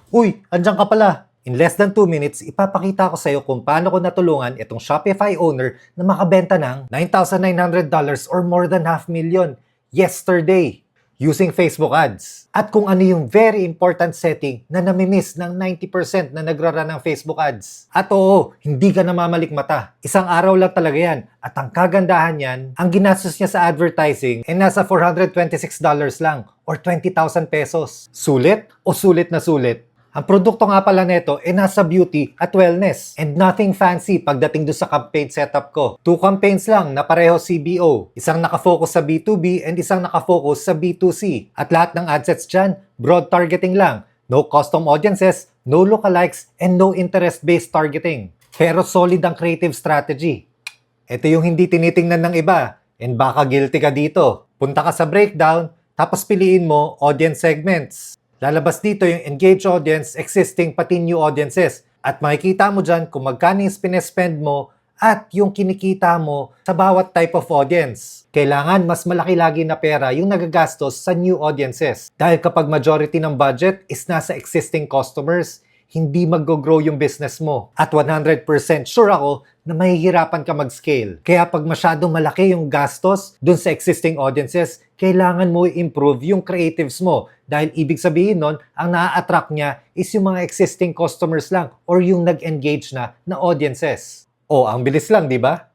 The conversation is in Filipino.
Uy, andyan ka pala! In less than 2 minutes, ipapakita ko sa iyo kung paano ko natulungan itong Shopify owner na makabenta ng $9,900 or more than $500,000 yesterday using Facebook ads. At kung ano yung very important setting na namimiss ng 90% na nagrara ng Facebook ads. At oo, hindi ka namamalikmata. Isang araw lang talaga yan. At ang kagandahan yan, ang ginastos niya sa advertising ay nasa $426 lang or 20,000 pesos. Sulit o sulit na sulit? Ang produkto nga pala nito ay nasa beauty at wellness and nothing fancy pagdating do sa campaign setup ko. 2 campaigns lang na pareho CBO. Isang nakafocus sa B2B and isang nakafocus sa B2C. At lahat ng adsets dyan, broad targeting lang. No custom audiences, no lookalikes, and no interest-based targeting. Pero solid ang creative strategy. Ito yung hindi tinitingnan ng iba and baka guilty ka dito. Punta ka sa breakdown, tapos piliin mo audience segments. Lalabas dito yung engaged audience, existing pati new audiences. At makikita mo dyan kung magkano yung spend mo at yung kinikita mo sa bawat type of audience. Kailangan mas malaki lagi na pera yung nagagastos sa new audiences. Dahil kapag majority ng budget is nasa existing customers, hindi mag-grow yung business mo. At 100% sure ako na mahihirapan ka mag-scale. Kaya pag masyadong malaki yung gastos dun sa existing audiences, kailangan mo i-improve yung creatives mo. Dahil ibig sabihin nun, ang na-attract niya is yung mga existing customers lang or yung nag-engage na audiences. O, ang bilis lang, di ba?